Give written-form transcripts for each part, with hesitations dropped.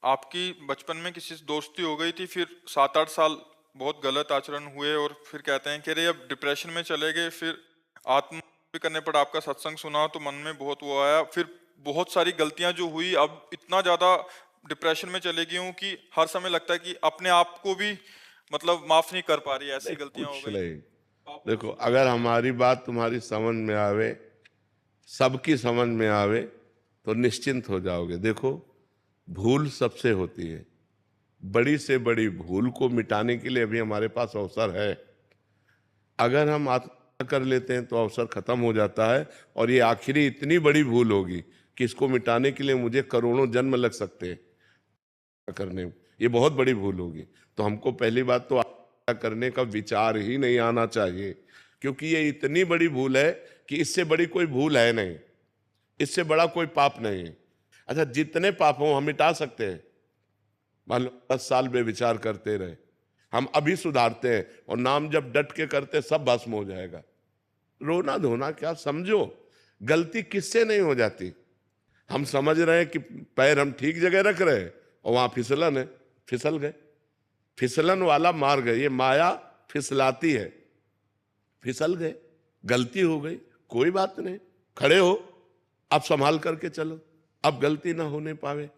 आपकी बचपन में किसी से दोस्ती हो गई थी, फिर 7-8 साल बहुत गलत आचरण हुए और फिर कहते हैं कि अरे अब डिप्रेशन में चले गए, फिर आत्महत्या करने पर आपका सत्संग सुना तो मन में बहुत वो आया, फिर बहुत सारी गलतियां जो हुई, अब इतना ज्यादा डिप्रेशन में चले गई हूँ कि हर समय लगता है कि अपने आप को भी मतलब माफ नहीं कर पा रही, ऐसी नहीं, गलतियां हो कुछ गई। नहीं। आप देखो, उसको अगर कैसे देख हमारी बात तुम्हारी समझ में आवे, सबकी समझ में आवे, तो निश्चिंत हो जाओगे। देखो, भूल सबसे होती है। बड़ी से बड़ी भूल को मिटाने के लिए अभी हमारे पास अवसर है। अगर हम आत्महत्या कर लेते हैं तो अवसर खत्म हो जाता है, और ये आखिरी इतनी बड़ी भूल होगी कि इसको मिटाने के लिए मुझे करोड़ों जन्म लग सकते हैं करने में। ये बहुत बड़ी भूल होगी। तो हमको पहली बात तो आत्महत्या करने का विचार ही नहीं आना चाहिए, क्योंकि ये इतनी बड़ी भूल है कि इससे बड़ी कोई भूल है नहीं, इससे बड़ा कोई पाप नहीं है। अच्छा, जितने पाप हों हम मिटा सकते हैं। मान लो 10 साल बेविचार करते रहे, हम अभी सुधारते हैं और नाम जब डट के करते सब भस्म हो जाएगा। रोना धोना क्या, समझो गलती किससे नहीं हो जाती। हम समझ रहे हैं कि पैर हम ठीक जगह रख रहे हैं और वहां फिसलन है, फिसल गए। फिसलन वाला मार्ग है, ये माया फिसलाती है। फिसल गए, गलती हो गई, कोई बात नहीं, खड़े हो, अब संभाल करके चलो, अब गलती ना होने पावे।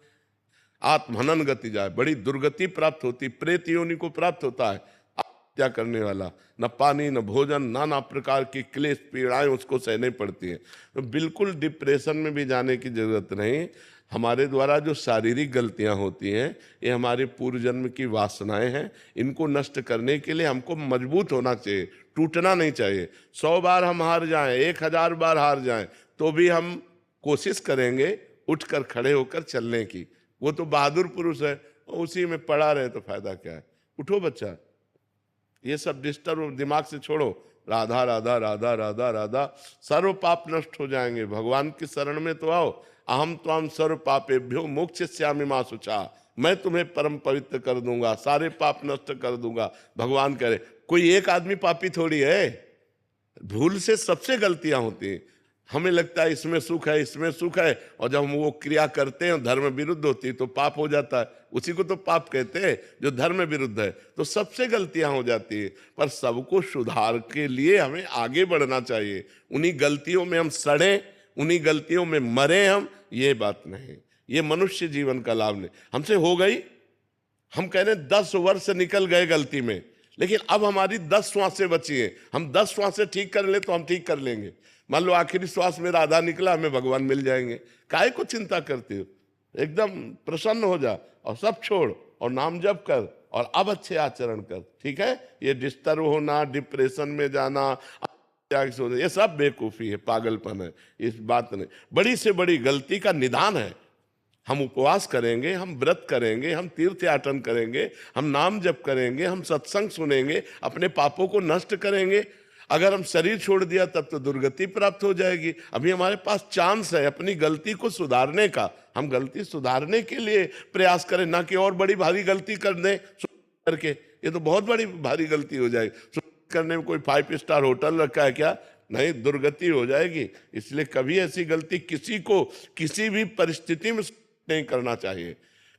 आत्महनन गति जाए, बड़ी दुर्गति प्राप्त होती, प्रेत योनि को प्राप्त होता है हत्या करने वाला। न पानी न भोजन, नाना प्रकार की क्लेश पीड़ाएं उसको सहने पड़ती हैं। तो बिल्कुल डिप्रेशन में भी जाने की जरूरत नहीं। हमारे द्वारा जो शारीरिक गलतियां होती हैं, ये हमारे पूर्व जन्म की वासनाएं हैं। इनको नष्ट करने के लिए हमको मजबूत होना चाहिए, टूटना नहीं चाहिए। 100 बार हम हार जाएं, 1000 बार हार जाएं, तो भी हम कोशिश करेंगे उठकर खड़े होकर चलने की। वो तो बहादुर पुरुष है, उसी में पड़ा रहे तो फायदा क्या है। उठो बच्चा, ये सब डिस्टर्ब दिमाग से छोड़ो। राधा राधा राधा राधा राधा, सर्व पाप नष्ट हो जाएंगे। भगवान की शरण में तो आओ। अहम त्वाम सर्व पापेभ्यो मोक्षयिष्यामि मा शुचा, मैं तुम्हें परम पवित्र कर दूंगा, सारे पाप नष्ट कर दूंगा। भगवान कह रहे, कोई एक आदमी पापी थोड़ी है। भूल से सबसे गलतियां होती हैं। हमें लगता है इसमें सुख है, इसमें सुख है, और जब हम वो क्रिया करते हैं धर्म विरुद्ध होती है तो पाप हो जाता है। उसी को तो पाप कहते हैं जो धर्म विरुद्ध है। तो सबसे गलतियां हो जाती है, पर सबको सुधार के लिए हमें आगे बढ़ना चाहिए। उन्हीं गलतियों में हम सड़े, उन्हीं गलतियों में मरे हम, ये बात नहीं। ये मनुष्य जीवन का लाभ नहीं। हमसे हो गई, हम कह रहे 10 वर्ष निकल गए गलती में, लेकिन अब हमारी 10 श्वासें बची हैं। हम 10 श्वासें ठीक कर ले तो हम ठीक कर लेंगे। मान लो आखिरी श्वास मेरा आधा निकला, हमें भगवान मिल जाएंगे। काहे को चिंता करते हो, एकदम प्रसन्न हो जा और सब छोड़ और नाम जप कर और अब अच्छे आचरण कर, ठीक है। ये डिस्टर्ब होना, डिप्रेशन में जाना, ये सब बेवकूफी है, पागलपन है। इस बात ने बड़ी से बड़ी गलती का निदान है। हम उपवास करेंगे, हम व्रत करेंगे, हम तीर्थ याटन करेंगे, हम नाम जप करेंगे, हम सत्संग सुनेंगे, अपने पापों को नष्ट करेंगे। अगर हम शरीर छोड़ दिया तब तो दुर्गति प्राप्त हो जाएगी। अभी हमारे पास चांस है अपनी गलती को सुधारने का। हम गलती सुधारने के लिए प्रयास करें, ना कि और बड़ी भारी गलती कर दें करके। ये तो बहुत बड़ी भारी गलती हो जाएगी। करने में कोई 5 स्टार होटल रखा है क्या? नहीं, दुर्गति हो जाएगी। इसलिए कभी ऐसी गलती किसी को किसी भी परिस्थिति में नहीं करना चाहिए।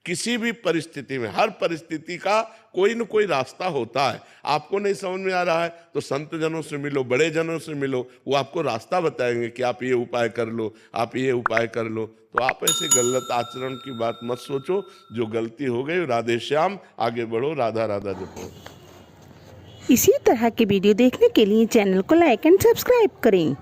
किसी भी परिस्थिति में, हर परिस्थिति का कोई न कोई रास्ता होता है। आपको नहीं समझ में आ रहा है तो संत जनों से मिलो, बड़े जनों से मिलो, वो आपको रास्ता बताएंगे कि आप ये उपाय कर लो, आप ये उपाय कर लो। तो आप ऐसे गलत आचरण की बात मत सोचो। जो गलती हो गई, राधे श्याम, आगे बढ़ो, राधा राधा जपो। इसी तरह के वीडियो देखने के लिए चैनल को लाइक एंड सब्सक्राइब करें।